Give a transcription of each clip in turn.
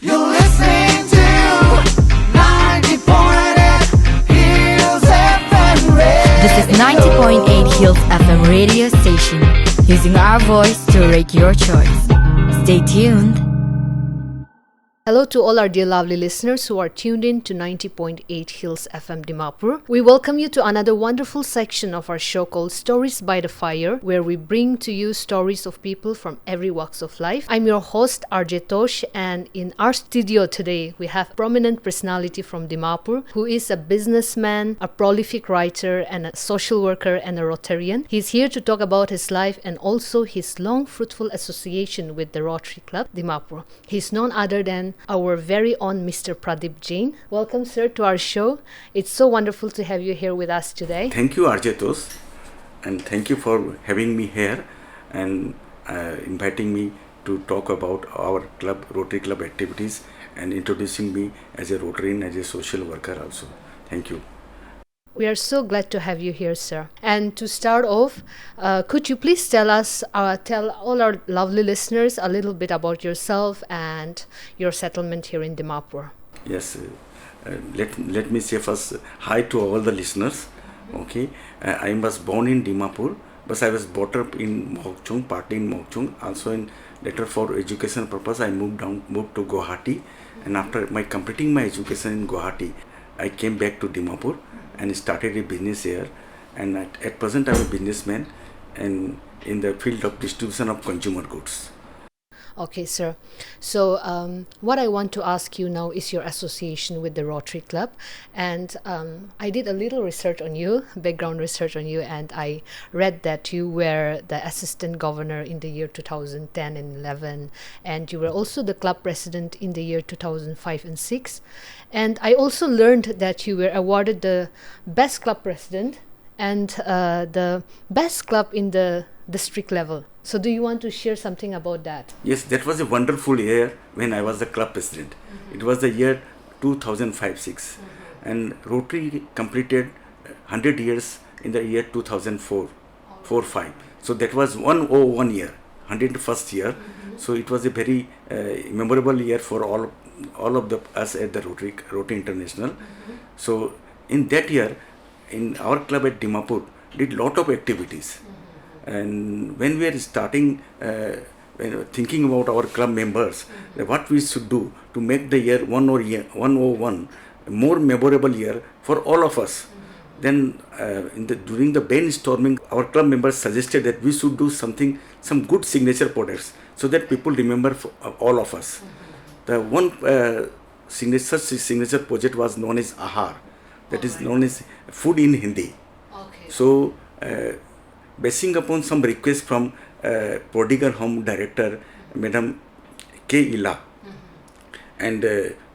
You're listening to 90.8 Hills FM Radio. This is 90.8 Hills FM radio station, using our voice to rate your choice. Stay tuned. Hello to all our dear lovely listeners who are tuned in to 90.8 Hills FM Dimapur. We welcome you to another wonderful section of our show called Stories by the Fire, where we bring to you stories of people from every walks of life. I'm your host Tosh, and in our studio today we have a prominent personality from Dimapur who is a businessman, a prolific writer, and a social worker and a Rotarian. He's here to talk about his life and also his long fruitful association with the Rotary Club Dimapur. He's none other than our very own Mr. Pradip Jain. Welcome, sir, to our show. It's so wonderful to have you here with us today. Thank you, Tosh, and thank you for having me here and inviting me to talk about our club, Rotary Club activities, and introducing me as a Rotarian, as a social worker also. Thank you. We are so glad to have you here, sir. And to start off, could you please tell all our lovely listeners a little bit about yourself and your settlement here in Dimapur? Yes, let me say first hi to all the listeners. Okay, I was born in Dimapur, but I was brought up in Mokchung, partly in Mokchung. Also, later for education purpose, I moved to Guwahati, and after completing my education in Guwahati, I came back to Dimapur and started a business here. And at present, I'm a businessman and in the field of distribution of consumer goods. Okay, sir. So what I want to ask you now is your association with the Rotary Club. And I did a little research on you, background research on you, and I read that you were the assistant governor in the year 2010 and 11, and you were also the club president in the year 2005 and 6. And I also learned that you were awarded the best club president and the best club in the district level. So do you want to share something about that? Yes, that was a wonderful year when I was the club president. It was the year 2005-6, and Rotary completed 100 years in the year 2004-5. So that was 101 year, 101st year. So it was a very memorable year for all of us at the Rotary International. So in that year, in our club at Dimapur, did lot of activities. And when we are starting, thinking about our club members, what we should do to make the year 101 a more memorable year for all of us. Then during the brainstorming, our club members suggested that we should do some good signature products so that people remember all of us. The one signature project was known as Ahar, that is known as food in Hindi. Okay. So, basing upon some request from Prodigal Home Director, Madam K. Ila, and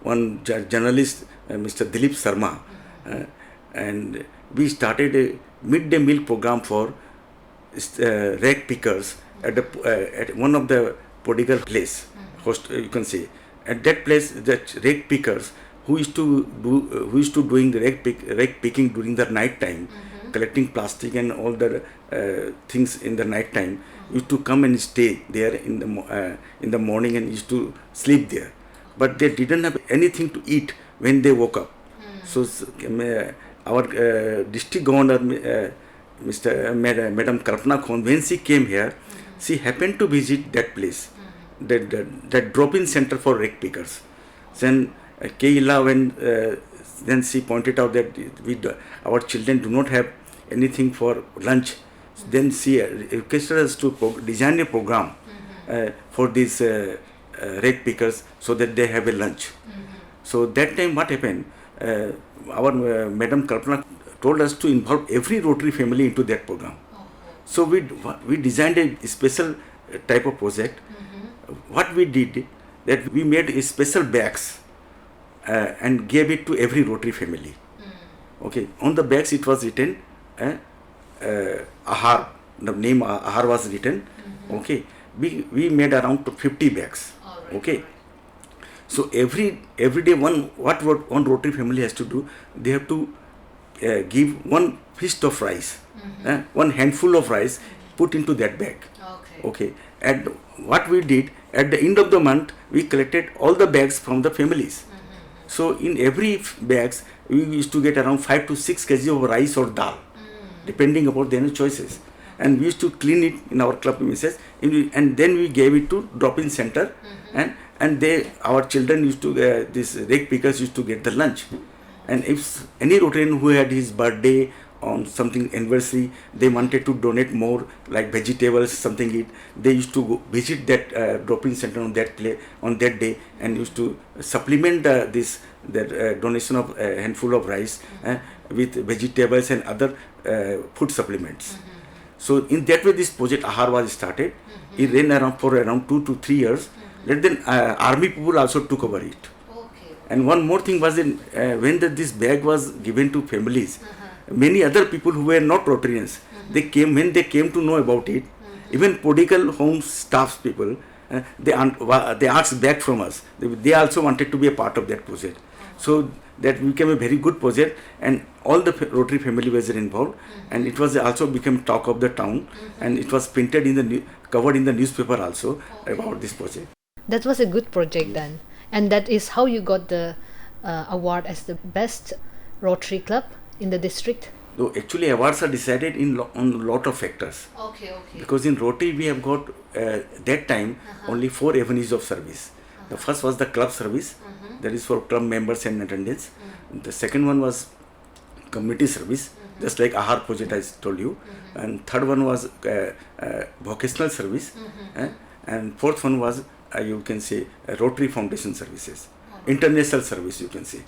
one journalist, Mr. Dilip Sharma, and we started a midday meal program for rag pickers at one of the Prodigal place, host, you can say. At that place, that rag pickers who used to doing the rag picking during the night time, collecting plastic and all the things in the night time, used to come and stay there in the morning and used to sleep there. But they didn't have anything to eat when they woke up. So our district governor, Madam Kalpana Khon, when she came here, she happened to visit that place, that drop-in center for rag pickers. Then Keila, then she pointed out that our children do not have anything for lunch. Then she requested us to design a program for these rag pickers so that they have a lunch. So that time what happened, our Madam Kalpana told us to involve every Rotary family into that program. So we designed a special type of project. What we did, that we made a special bags and gave it to every Rotary family. Okay, on the bags it was written Ahar, the name Ahar was written. Okay, we made around 50 bags. Okay, so every day one Rotary family has to do, they have to give one fist of rice, one handful of rice put into that bag. Okay, and what we did, at the end of the month, we collected all the bags from the families. So in every bags, we used to get around 5 to 6 kg of rice or dal, depending upon their choices. And we used to clean it in our club premises, and then we gave it to drop-in center, and they, our children used to, these rake pickers used to get the lunch. And if any Rotarian who had his birthday on something anniversary, they wanted to donate more, like vegetables, something, they used to go visit that drop-in center on that day, and used to supplement that donation of a handful of rice with vegetables and other food supplements. So in that way, this project Ahar was started. It ran around for around 2 to 3 years. Then army people also took over it. And one more thing was when this bag was given to families, many other people who were not Rotarians, when they came to know about it, even political home staffs people, they asked back from us. They also wanted to be a part of that project. So that became a very good project, and all the Rotary family was involved, and it was also became talk of the town, and it was printed covered in the newspaper also about this project. That was a good project then. And that is how you got the award as the best Rotary Club in the district? So actually awards are decided on a lot of factors. Okay. Because in Rotary we have got that time only 4 avenues of service. The first was the club service, that is for club members and attendants. The second one was community service, just like Ahar project I told you. And third one was vocational service. And fourth one was you can say Rotary Foundation services, international service you can say,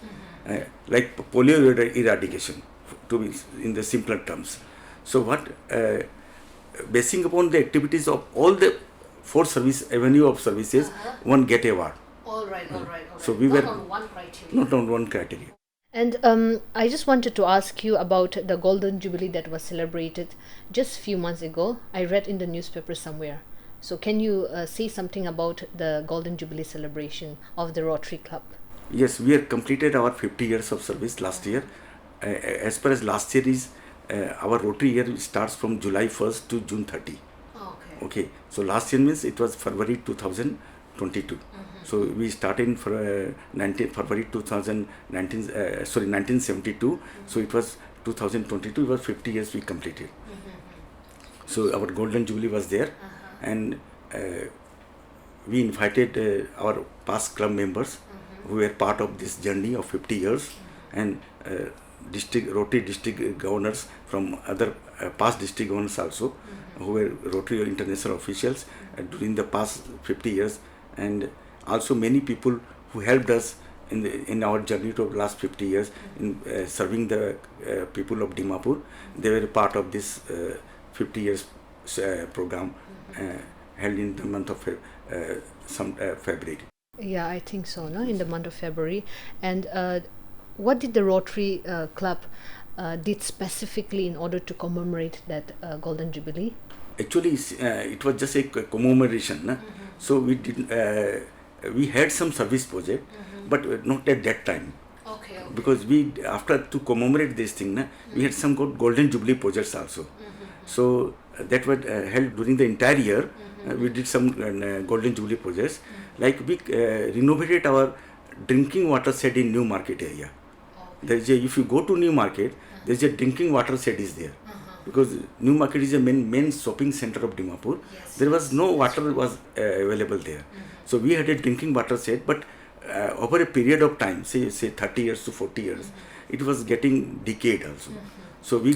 like polio eradication, to be in the simpler terms. So what basing upon the activities of all the 4 service avenue of services, one get award. All right. So we not were on one criteria. not on one criteria. And I just wanted to ask you about the Golden Jubilee that was celebrated just a few months ago. I read in the newspaper somewhere. So can you say something about the Golden Jubilee celebration of the Rotary Club? Yes, we have completed our 50 years of service last year. As far as last year is, our Rotary year starts from July 1st to June 30. Okay. So last year means it was February 2022. So we started in February 1972. So it was 2022. It was 50 years we completed. So our Golden Jubilee was there, and we invited our past club members who were part of this journey of 50 years, and Rotary district governors from other past district governors also, who were Rotary international officials during the past 50 years, and also many people who helped us in our journey to the last 50 years in serving the people of Dimapur. They were part of this 50 years program held in the month of February. Yeah, I think so, no? In the month of February. And what did the Rotary Club did specifically in order to commemorate that Golden Jubilee? Actually, it was just a commemoration. So we did. We had some service project, but not at that time. Okay. Because after to commemorate this thing, we had some good Golden Jubilee projects also. So that was held during the entire year. We did some Golden Jubilee projects. Like we renovated our drinking water shed in New Market area. If you go to New Market, there is a drinking water shed is there. Because New Market is a main shopping center of Dimapur. Yes. There was no water was available there. So we had a drinking water shed, but over a period of time, say 30 years to 40 years, it was getting decayed also. So we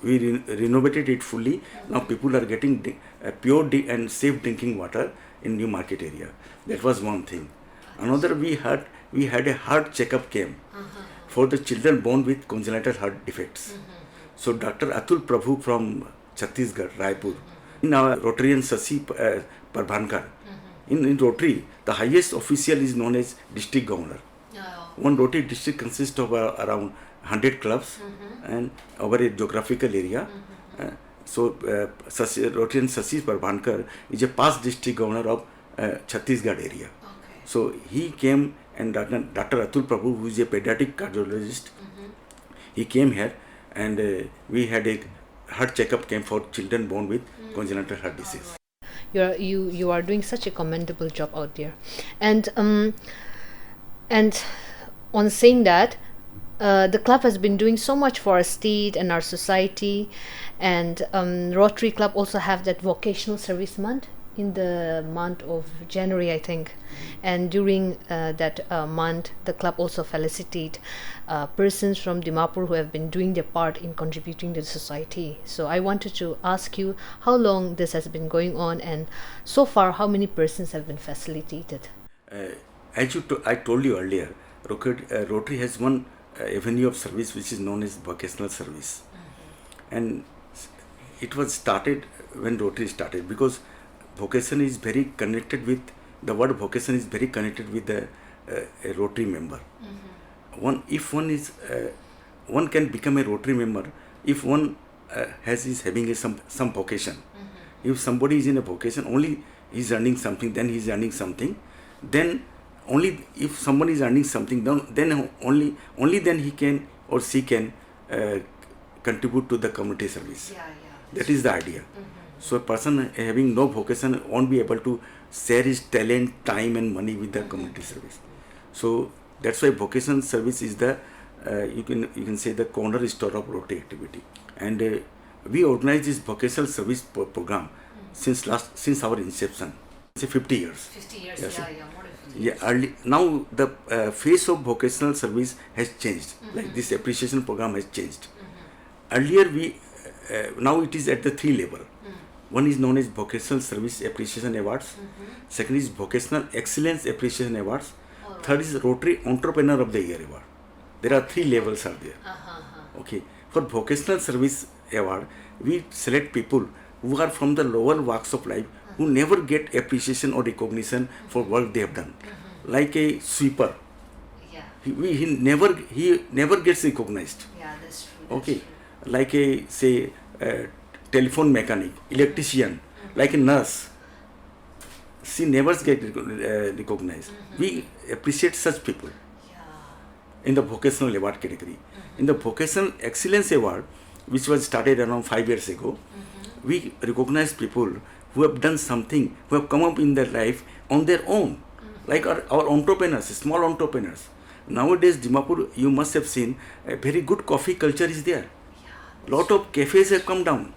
renovated it fully. Now people are getting pure and safe drinking water in New Market area. That was one thing. Another, we had a heart checkup camp for the children born with congenital heart defects. So Dr. Atul Prabhu from Chhattisgarh, Raipur, in our Rotarian Sasi Parbhankar, in Rotary, the highest official is known as district governor. One Rotary district consists of around 100 clubs and over a geographical area. So Rotarian Sasi Parbhankar is a past district governor of Chhattisgarh area. So he came, and Dr. Atul Prabhu, who is a pediatric cardiologist, he came here, and we had a heart checkup camp for children born with congenital heart disease. You are doing such a commendable job out there, and on saying that, the club has been doing so much for our state and our society, and Rotary Club also have that vocational service month in the month of January, I think, and during that month, the club also felicitate persons from Dimapur who have been doing their part in contributing to the society. So I wanted to ask you how long this has been going on, and so far how many persons have been facilitated. I told you earlier, Rotary has one avenue of service which is known as vocational service. And it was started when Rotary started, because vocation is very connected with, the word vocation is very connected with a Rotary member. If one can become a Rotary member if one is having some vocation. If somebody is in a vocation, only he is earning something, then he is earning something. Then only if someone is earning something, then only then he can or she can contribute to the community service. That is the idea. So a person having no vocation won't be able to share his talent, time and money with the community service. So that's why vocational service is the you can say the cornerstone of Rotary activity. And we organize this vocational service program since our inception. Say 50 years. 50 years, Yes. What if Now the face of vocational service has changed. Like this appreciation program has changed. Earlier now it is at the 3 level. One is known as Vocational Service Appreciation Awards. Second is Vocational Excellence Appreciation Awards. Third is Rotary Entrepreneur of the Year Award. There are 3 levels are there. Okay. For Vocational Service Award, we select people who are from the lower walks of life, who never get appreciation or recognition for work they have done. Like a sweeper. He never gets recognized. That's true. Okay. Like a telephone mechanic, electrician, like a nurse. She never gets recognized. We appreciate such people in the vocational award category. In the Vocational Excellence Award, which was started around 5 years ago, we recognize people who have done something, who have come up in their life on their own, like our entrepreneurs, small entrepreneurs. Nowadays, Dimapur, you must have seen, a very good coffee culture is there. Lot of cafes have come down.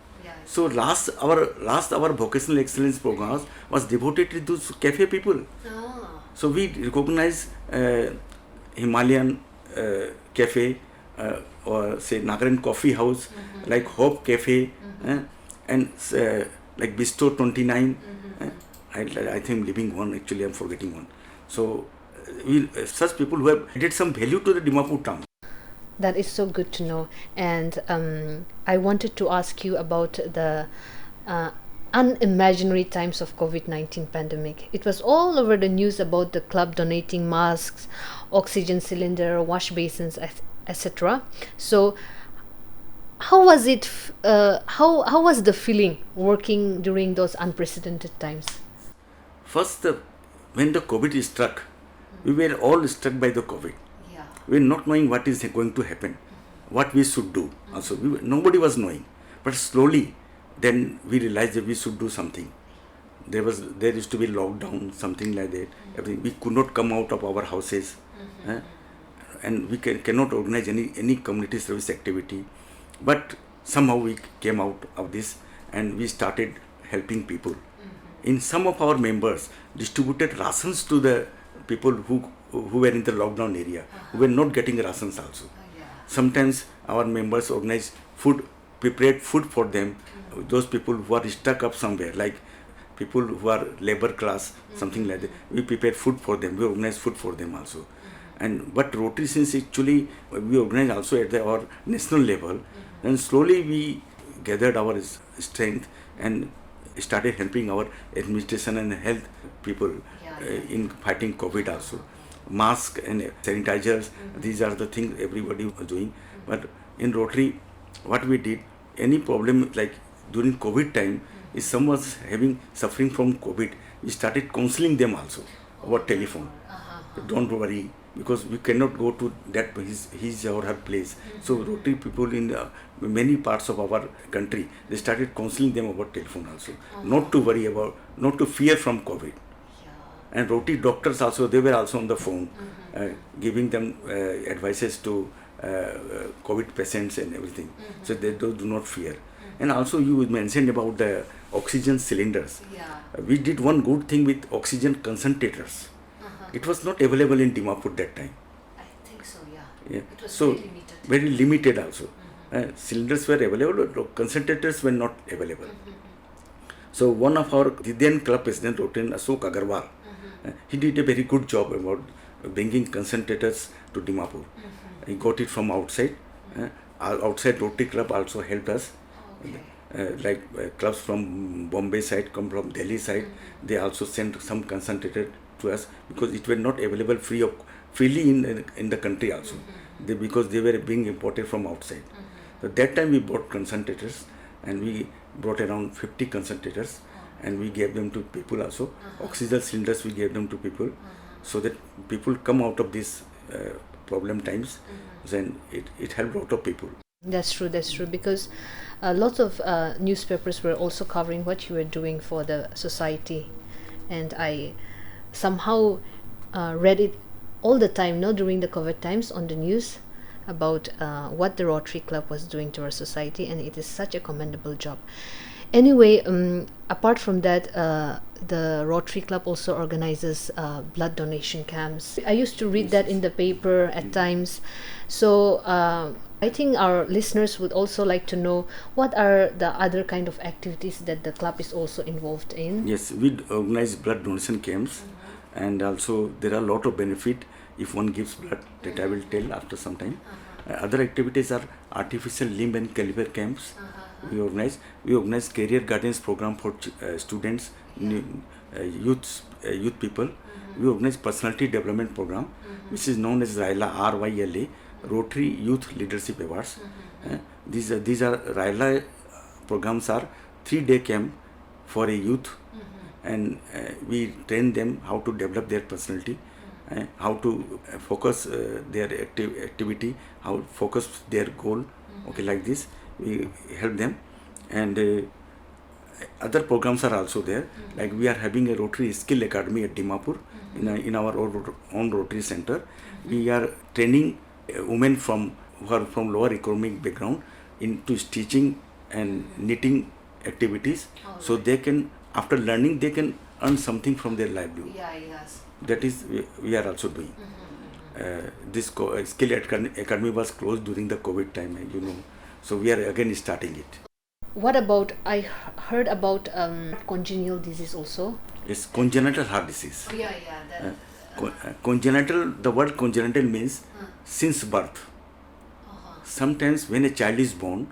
So our vocational excellence programs was devoted to those cafe people. So we recognize Himalayan cafe or say Nagaland coffee house, like Hope Cafe, and like Bistro 29. I think living one, actually I'm forgetting one. So such people who have added some value to the Dimapur town. That is so good to know. And I wanted to ask you about the unimaginary times of COVID-19 pandemic. It was all over the news about the club donating masks, oxygen cylinder, wash basins, etc. So how was it? How was the feeling working during those unprecedented times? First, when the COVID struck, we were all struck by the COVID. We were not knowing what is going to happen, what we should do. Also, nobody was knowing. But slowly, then we realized that we should do something. There used to be lockdown, something like that. We could not come out of our houses, and we cannot organize any community service activity. But somehow we came out of this, and we started helping people. In some of our members distributed rations to the people who were in the lockdown area, who were not getting rations also. Sometimes our members organized prepared food for them, those people who are stuck up somewhere, like people who are labor class, something like that. We prepared food for them, we organized food for them also. But Rotary, since actually we organized also at our national level, then slowly we gathered our strength and started helping our administration and health people in fighting COVID also. Masks and sanitizers, these are the things everybody was doing. But in Rotary, what we did, any problem like during COVID time, if someone was suffering from COVID, we started counseling them also over telephone. Don't worry, because we cannot go to that his or her place. So Rotary people in many parts of our country, they started counseling them about telephone also, not to worry about, not to fear from COVID. And Rotary doctors also, they were also on the phone, giving them advices to COVID patients and everything. So they do not fear. And also you mentioned about the oxygen cylinders. We did one good thing with oxygen concentrators. It was not available in Dimapur that time. I think so, Yeah. It was So very limited. very limited also. Cylinders were available, but concentrators were not available. So one of our then club president, Rotary Ashok Agarwal, he did a very good job about bringing concentrators to Dimapur. He got it from outside. Outside Rotary Club also helped us. Clubs from Bombay side, come from Delhi side, they also sent some concentrator to us because it were not available freely in the country also. Because they were being imported from outside. So that time we bought concentrators, and we brought around 50 concentrators, and we gave them to people also. Oxygen cylinders we gave them to people, so that people come out of these problem times. Then it helped a lot of people. That's true, because lots of newspapers were also covering what you were doing for the society, and I somehow read it all the time, during the COVID times on the news about what the Rotary Club was doing to our society, and it is such a commendable job. Anyway, apart from that, the Rotary Club also organizes blood donation camps. I used to read that in the paper at times. So I think our listeners would also like to know what are the other kind of activities that the club is also involved in. Yes, we organize blood donation camps, and also there are a lot of benefit if one gives blood, that I will tell after some time. Other activities are artificial limb and caliber camps. We organize career guidance program for students, youth people. We organize personality development program, which is known as RYLA, RYLA, Rotary Youth Leadership Awards. These are RYLA programs are 3-day camp for a youth, and we train them how to develop their personality, how to focus their activity, how to focus their goal. Okay, like this we help them. And other programs are also there, like we are having a Rotary Skill Academy at Dimapur in our own Rotary Center. We are training women who are from lower economic background into stitching and knitting activities, so they can, after learning, they can earn something from their livelihood. That is, we are also doing. This Skill Academy was closed during the COVID time, so we are again starting it. What about, I heard about congenital disease also? Yes, congenital heart disease. Congenital, the word congenital means since birth. Sometimes when a child is born,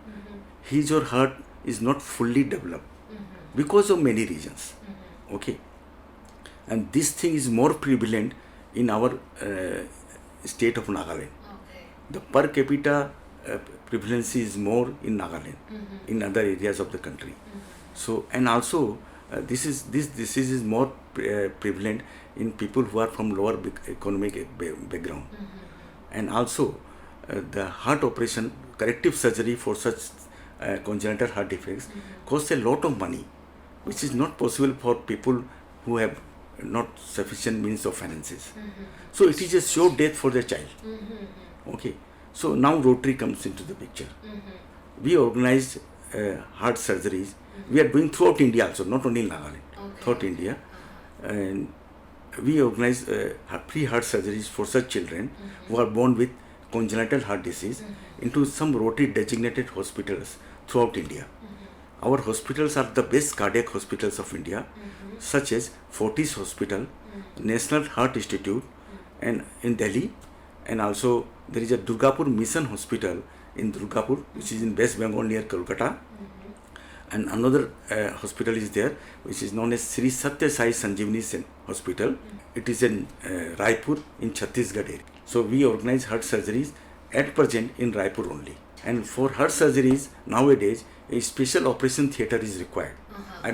his or her is not fully developed because of many reasons. Okay, and this thing is more prevalent in our state of Nagaland. The per capita prevalence is more in Nagaland, in other areas of the country. So, and also this disease is more prevalent in people who are from lower economic background. And also the heart operation, corrective surgery for such congenital heart defects costs a lot of money, which is not possible for people who have not sufficient means of finances. So it is a sure death for the child. Okay, so now Rotary comes into the picture. We organize heart surgeries. We are doing throughout India also, not only in Nagaland, throughout India. And we organize pre-heart surgeries for such children who are born with congenital heart disease into some Rotary designated hospitals throughout India. Our hospitals are the best cardiac hospitals of India, such as Fortis Hospital, National Heart Institute, and in Delhi, and also there is a Durgapur Mission Hospital in Durgapur, which is in West Bengal near Kolkata, and another hospital is there, which is known as Sri Satya Sai Sanjeevani Hospital. It is in Raipur in Chhattisgarh area. So we organize heart surgeries at present in Raipur only. And for heart surgeries nowadays, a special operation theatre is required.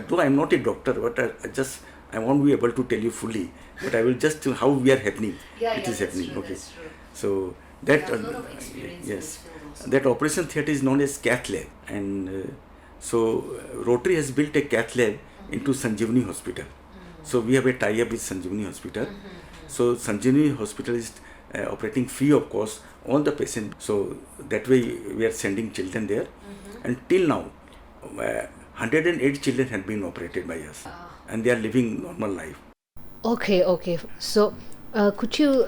Though I am not a doctor, but I just I won't be able to tell you fully, but I will just tell how we are happening. Yeah, It yeah, is that's happening. true, Okay. that's true. So that You have a lot of experience in yes, this field also. that operation theatre is known as cath lab, and Rotary has built a cath lab into Sanjeevani Hospital. So we have a tie-up with Sanjeevani Hospital. So Sanjeevani Hospital is operating free of cost on the patient. So that way we are sending children there, and till now 108 children have been operated by us, and they are living normal life. Okay. So, could you,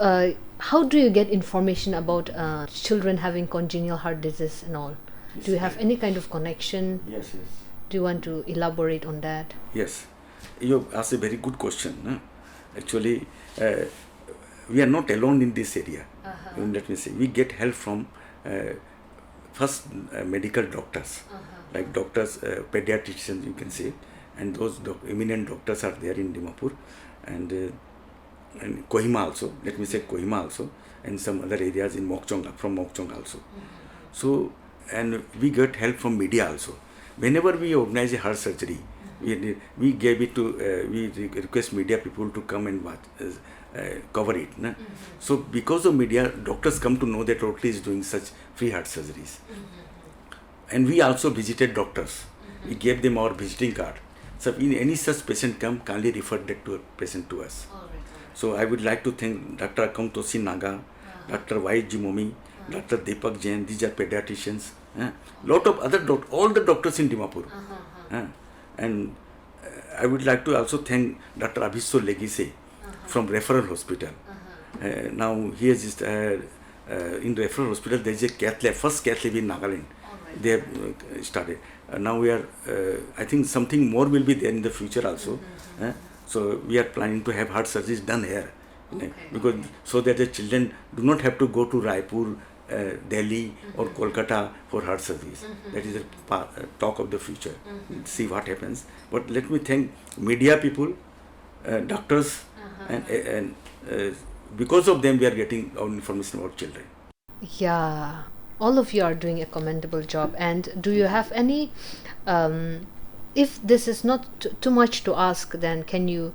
how do you get information about children having congenital heart disease and all? Do you have any kind of connection? Yes. Do you want to elaborate on that? Yes, you asked a very good question. Huh? Actually, we are not alone in this area. Let me say, we get help from first medical doctors, like doctors, pediatricians, you can say, and those eminent doctors are there in Dimapur, and Kohima also. Let me say Kohima also, and some other areas in Mokchong, from Mokchong also. So, and we get help from media also. Whenever we organize a heart surgery, we gave it to, we request media people to come and watch, cover it. Na? So because of media, doctors come to know that Rotary is doing such free heart surgeries. And we also visited doctors. We gave them our visiting card. So in any such patient come, kindly refer that to a patient to us. So I would like to thank Dr. Akamtosi Naga, Dr. Y. Jimomi, Dr. Deepak Jain. These are pediatricians. Lot of other all the doctors in Dimapur. And I would like to also thank Dr. Abhiso Legise from Referral Hospital. Now he is just, in Referral Hospital there is a cath lab, first cath lab in Nagaland. They have started. Now we are, I think something more will be there in the future also. So we are planning to have heart surgeries done here, because so that the children do not have to go to Raipur, Delhi or Kolkata for heart surgeries. That is the talk of the future. See what happens. But let me thank media people, doctors, and because of them we are getting our information about children. Yeah, all of you are doing a commendable job. And do you have any, if this is not too much to ask, then can you,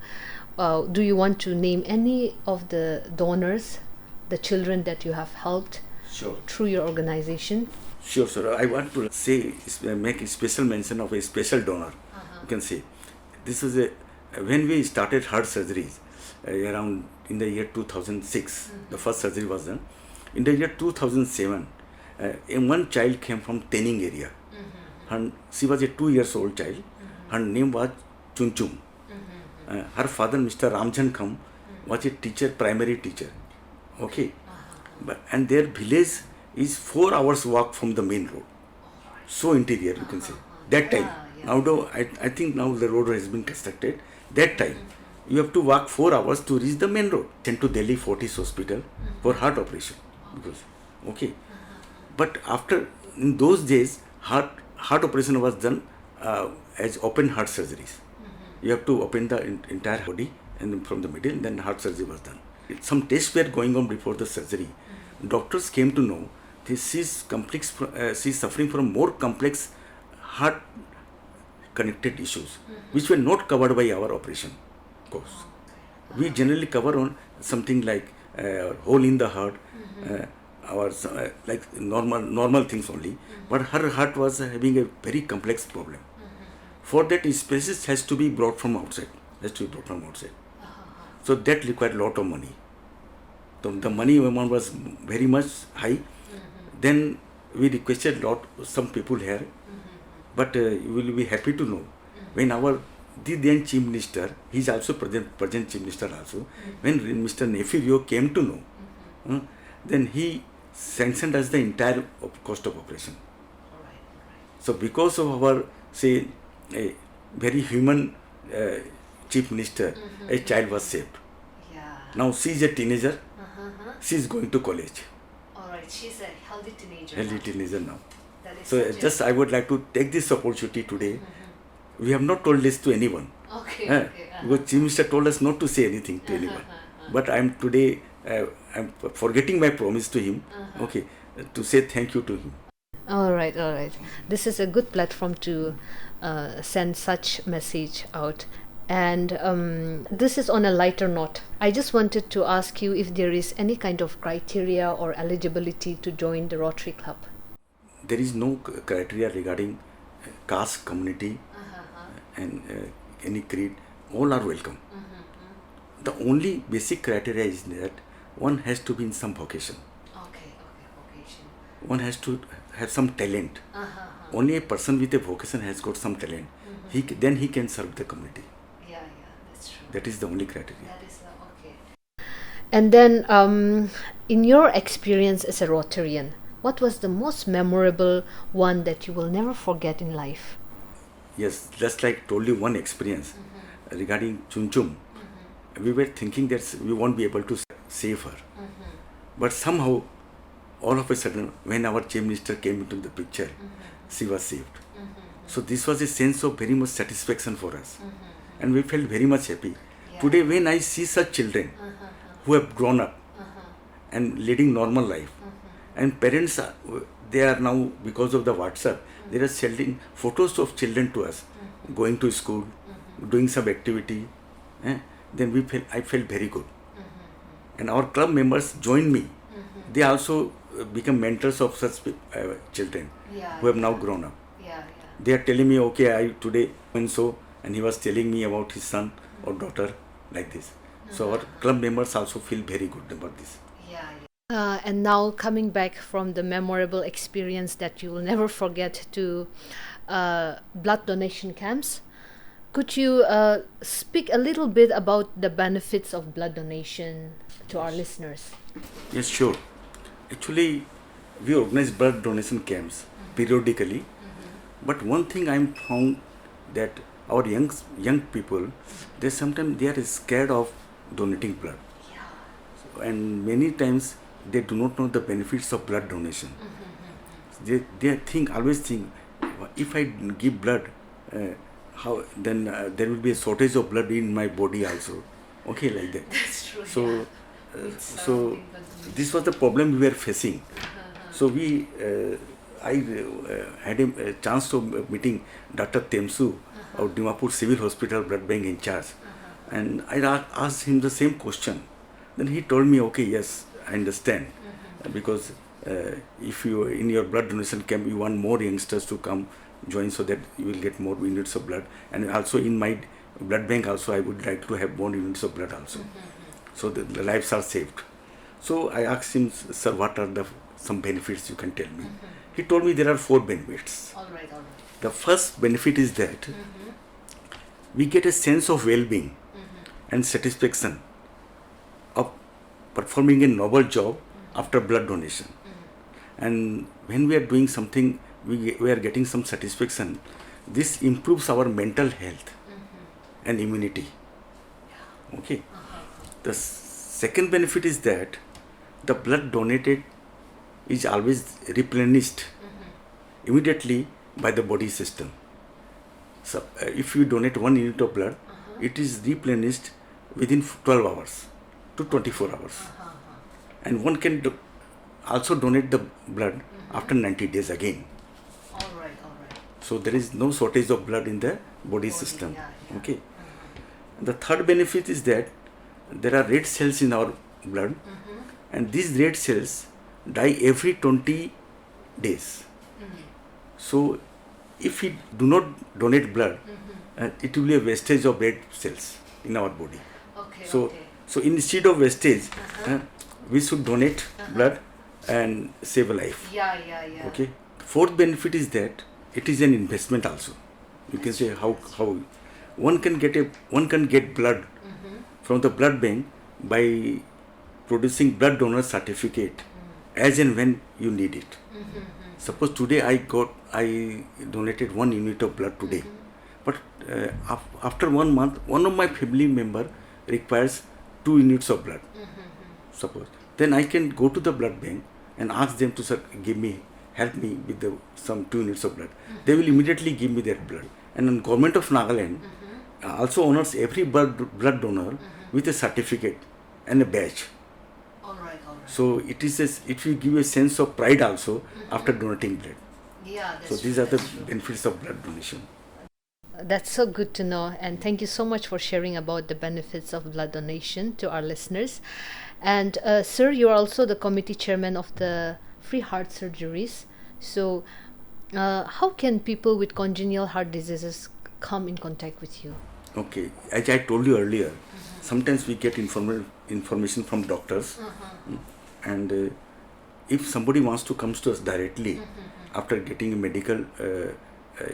do you want to name any of the donors, the children that you have helped Sure. through your organization? Sure, sir. I want to say, make a special mention of a special donor. You can say, this is when we started heart surgeries around in the year 2006. The first surgery was done. In the year 2007, one child came from Tening area. She was a 2 years old child. Her name was Chunchum. Her father, Mr. Ramjan Kham, was a teacher, primary teacher. Okay. And their village is 4 hours walk from the main road. So interior, you can say. That time. Now though, I think now the road has been constructed. That time, you have to walk 4 hours to reach the main road. Sent to Delhi Fortis Hospital for heart operation. Because, okay. But after, in those days, heart operation was done as open heart surgeries. You have to open the entire body, and from the middle, and then heart surgery was done. Some tests were going on before the surgery. Doctors came to know that she is suffering from more complex heart connected issues, which were not covered by our operation course. We generally cover on something like hole in the heart, our like normal things only. But her heart was having a very complex problem. For that, specialist has to be brought from outside. So that required a lot of money. So the money amount was very much high. Then we requested some people here. But you will be happy to know, when the then Chief Minister, he is also present Chief Minister also, when Mr. Nefirio came to know, then he sanctioned us the entire cost of operation. So because of our, say, a very human Chief Minister, a child was saved. Now she is a teenager. She is going to college. Alright, she's a healthy teenager. Healthy teenager now. So just I would like to take this opportunity today. We have not told this to anyone. Okay. Because Chief Minister told us not to say anything to anyone. But I am today, I'm forgetting my promise to him. Okay, to say thank you to him. All right. This is a good platform to send such message out. And this is on a lighter note. I just wanted to ask you if there is any kind of criteria or eligibility to join the Rotary Club. There is no criteria regarding caste, community, and any creed. All are welcome. The only basic criteria is that one has to be in some vocation. Okay, vocation. One has to have some talent. Only a person with a vocation has got some talent. Then he can serve the community. Yeah, that's true. That is the only criteria. That is okay. And then, in your experience as a Rotarian, what was the most memorable one that you will never forget in life? Yes, just like told you one experience regarding Chum Chum. We were thinking that we won't be able to save her. But somehow, all of a sudden, when our Chief Minister came into the picture, she was saved. So this was a sense of very much satisfaction for us. And we felt very much happy. Today, when I see such children who have grown up and leading normal life, and parents, they are now, because of the WhatsApp, they are sending photos of children to us, going to school, doing some activity. Then I felt very good. And our club members joined me. They also become mentors of such children who have now grown up. They are telling me, okay, I today and so, and he was telling me about his son or daughter, like this. So our club members also feel very good about this. And now coming back from the memorable experience that you will never forget to blood donation camps, could you speak a little bit about the benefits of blood donation to our listeners? Yes, sure. Actually, we organize blood donation camps periodically. But one thing I found that our young people, they sometimes they are scared of donating blood. And many times they do not know the benefits of blood donation. They always think, if I give blood, how then there will be a shortage of blood in my body also. Okay, like that. That's true. So, so this was the problem we were facing. So I had a chance of meeting Dr. Temsu of Dimapur Civil Hospital Blood Bank in charge, and I asked him the same question. Then he told me, okay, yes, I understand, because if you in your blood donation camp you want more youngsters to come join so that you will get more units of blood, and also in my blood bank also I would like to have more units of blood also, so the lives are saved. So I asked him, sir, what are some benefits you can tell me? He told me there are 4 benefits. All right. The first benefit is that we get a sense of well-being and satisfaction of performing a noble job after blood donation. And when we are doing something, we are getting some satisfaction. This improves our mental health and immunity. Okay. The second benefit is that the blood donated is always replenished immediately by the body system. So if you donate 1 unit of blood, it is replenished within 12 hours to 24 hours. And one can also donate the blood after 90 days again. All right. So there is no shortage of blood in the body system. Okay. The third benefit is that there are red cells in our blood, and these red cells die every 20 days. So if we do not donate blood, it will be a wastage of red cells in our body. So instead of wastage, we should donate blood and save a life. Okay. Fourth benefit is that it is an investment also. You can say how one can get blood from the blood bank by producing blood donor certificate as and when you need it. Suppose today I donated 1 unit of blood today, but after 1 month, one of my family member requires 2 units of blood. Suppose then I can go to the blood bank and ask them to help me with some 2 units of blood. They will immediately give me that blood. And the government of Nagaland also honors every blood donor with a certificate and a badge. All right. So it will give you a sense of pride also after donating blood. So these are the benefits of blood donation. That's so good to know, and thank you so much for sharing about the benefits of blood donation to our listeners. And sir, you are also the committee chairman of the Free Heart Surgeries. So, how can people with congenital heart diseases come in contact with you? Okay, as I told you earlier, sometimes we get information from doctors, and if somebody wants to come to us directly after getting medical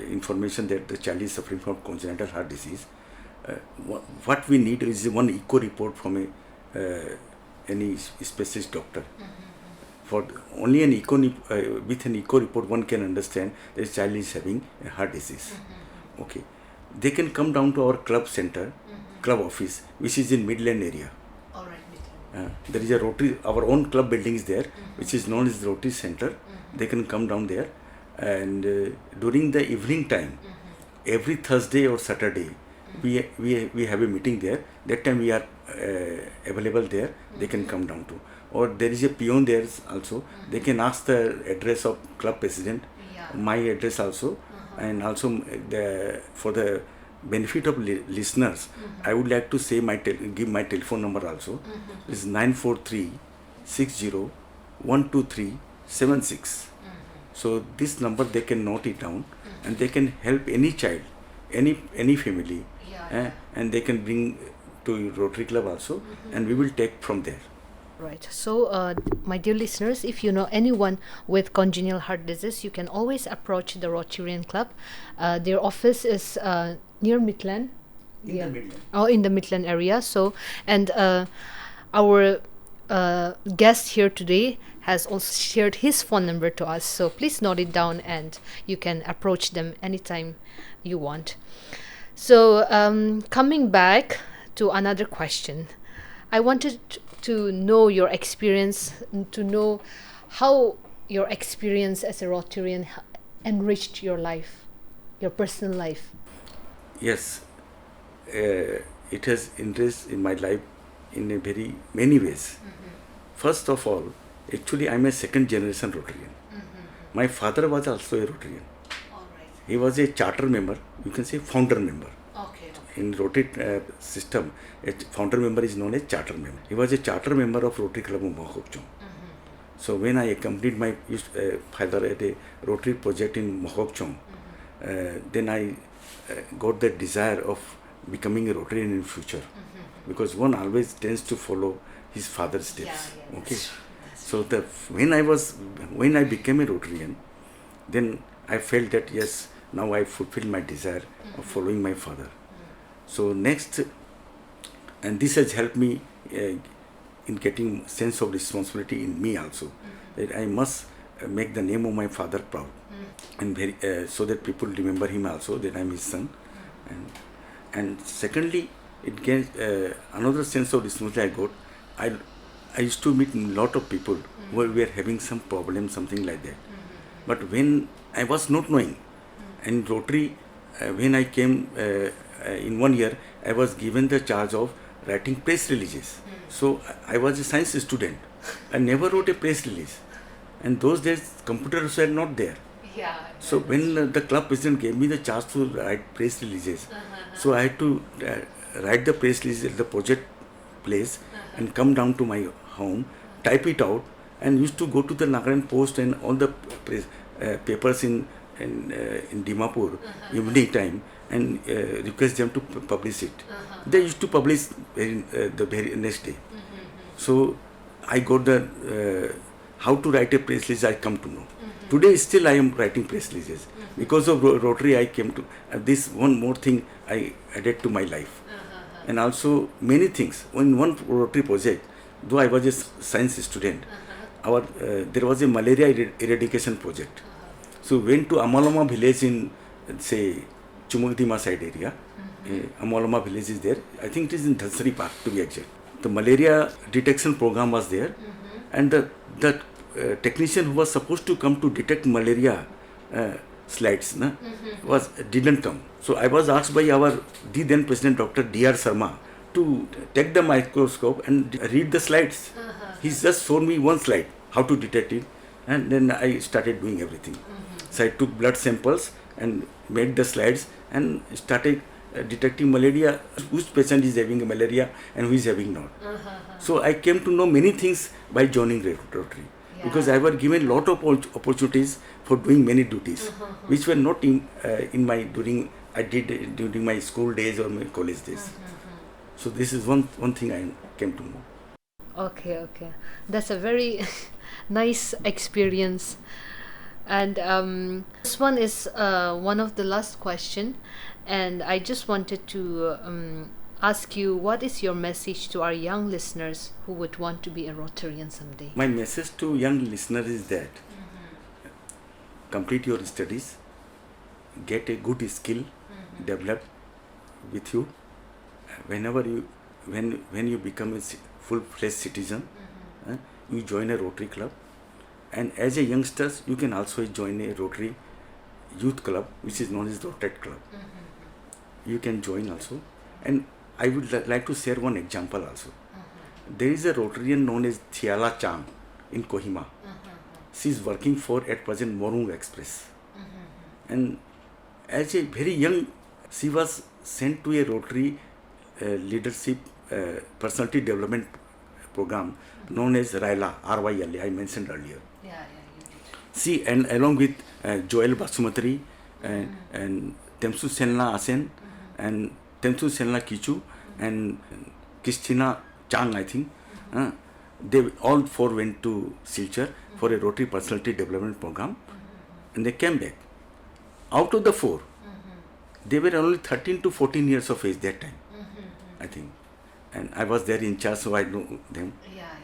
information that the child is suffering from congenital heart disease, what we need is one echo report from any specialist doctor. For only an with an echo report, one can understand that the child is having a heart disease. Okay, they can come down to our club center, club office, which is in Midland area. All right. There is a Rotary, our own club building is there, which is known as Rotary Center. They can come down there, and during the evening time, every Thursday or Saturday, we have a meeting there. That time we are available there. They can come down to, or there is a peon there also. They can ask the address of club president, my address also, and also for the benefit of listeners, I would like to say give my telephone number also. It's 943-60-123-76. So this number they can note it down, and they can help any child, any family, and they can bring to Rotary Club also, and we will take from there. Right. So, my dear listeners, if you know anyone with congenital heart disease, you can always approach the Rotarian Club. Their office is near Midland. In the Midland. Oh, in the Midland area. So, and our guest here today has also shared his phone number to us. So please note it down, and you can approach them anytime you want. So, coming back to another question, I wanted to know your experience, to know how your experience as a Rotarian enriched your life, your personal life. Yes, it has enriched in my life in a very many ways. First of all, actually I am a second generation Rotarian. My father was also a Rotarian. He was a charter member, you can say founder member. In Rotary system, a founder member is known as charter member. He was a charter member of Rotary Club of Mohawk. So when I accompanied my father at a Rotary project in Mohawk, then I got the desire of becoming a Rotarian in future, because one always tends to follow his father's steps. Okay. So when I became a Rotarian, then I felt that yes, now I fulfilled my desire of following my father. So next, and this has helped me in getting sense of responsibility in me also, that I must make the name of my father proud, and so that people remember him also, that I am his son. And secondly, it gains another sense of responsibility I got. I used to meet a lot of people who were having some problem, something like that. But when I was not knowing, and Rotary, when I came in 1 year, I was given the charge of writing press releases. So I was a science student. I never wrote a press release. And those days, computers were not there. So when the club president gave me the charge to write press releases, so I had to write the press release at the project place and come down to my home, type it out, and used to go to the Nagaland Post and all the papers in Dimapur evening time, and request them to publish it. They used to publish the very next day. So I got the how to write a press release, I come to know. Today still I am writing press releases. Because of Rotary I came to this one more thing I added to my life. And also many things. In one Rotary project, though I was a science student, there was a malaria eradication project. So went to Amaloma village in, say, Chumukdima side area. Amaloma village is there. I think it is in Dhansari Park to be exact. The malaria detection program was there, and the technician who was supposed to come to detect malaria slides didn't come. So I was asked by our then President Dr. D.R. Sharma to take the microscope and read the slides. He just showed me one slide, how to detect it, and then I started doing everything. So I took blood samples and made the slides and started detecting malaria, which patient is having malaria and who is having not. So I came to know many things by joining Rotary, because I was given lot of opportunities for doing many duties, which were not in my during my school days or my college days. So this is one thing I came to know. Okay. That's a very nice experience. And this one is one of the last question, and I just wanted to ask you, what is your message to our young listeners who would want to be a Rotarian someday? My message to young listeners is that complete your studies, get a good skill developed with you. Whenever when you become a full-fledged citizen, you join a Rotary Club, and as a youngsters you can also join a Rotary Youth Club, which is known as Rotary Club. You can join also, and I would like to share one example also. There is a Rotarian known as Thiala Chang in Kohima. She is working for at present Morung Express, and as a very young, she was sent to a Rotary leadership personality development program known as RYLA, RYLA, I mentioned earlier. She, and along with Joel Basumatri and Temsu Senla Asen and Temsu Senla Kichu and Christina Chang, I think, they all four went to Silchar for a Rotary personality development program, and they came back. Out of the four, they were only 13 to 14 years of age that time, I think. And I was there in charge, so I know them.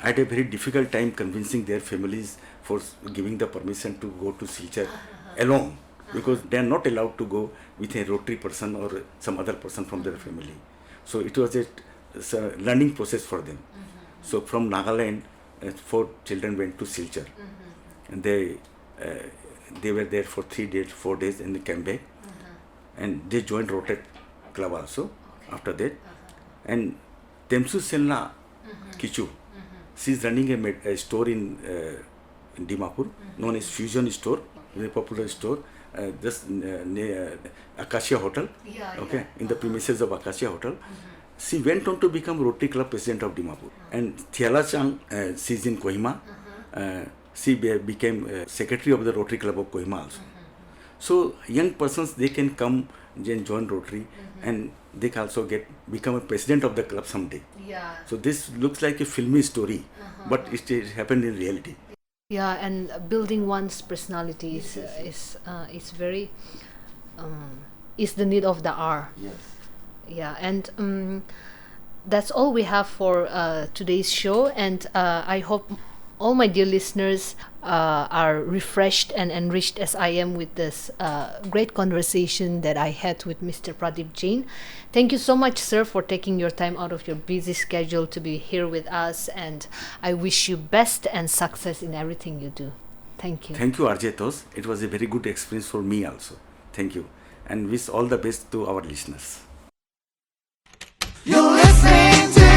I had a very difficult time convincing their families for giving the permission to go to Silchar alone, because they are not allowed to go with a Rotary person or some other person from their family. So it was a learning process for them. So from Nagaland, 4 children went to Silchar, and they were there for 4 days, and they came back, and they joined Rotary Club also after that. And Temsu Senla Kichu, she is running a store in Dimapur, known as Fusion Store, very popular store, just near Acacia Hotel, in the premises of Acacia Hotel. She went on to become Rotary Club President of Dimapur. And Thiala Chang, she is in Kohima. She became Secretary of the Rotary Club of Kohima also. So young persons, they can come and join Rotary, and they can also become a president of the club someday. So this looks like a filmy story, but it happened in reality. Yeah, and building one's personality is very is the need of the hour. Yeah, and that's all we have for today's show, and I hope all my dear listeners are refreshed and enriched as I am with this great conversation that I had with Mr. Pradip Jain. Thank you so much, sir, for taking your time out of your busy schedule to be here with us, and I wish you best and success in everything you do. Thank you. Thank you, RJ Tosh. It was a very good experience for me also. Thank you, and wish all the best to our listeners. You're listening to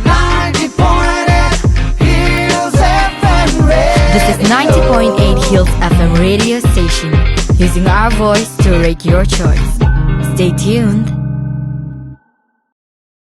90.8 Hills FM Radio. This is 90.8 Hills FM radio station, using our voice to rate your choice. Stay tuned.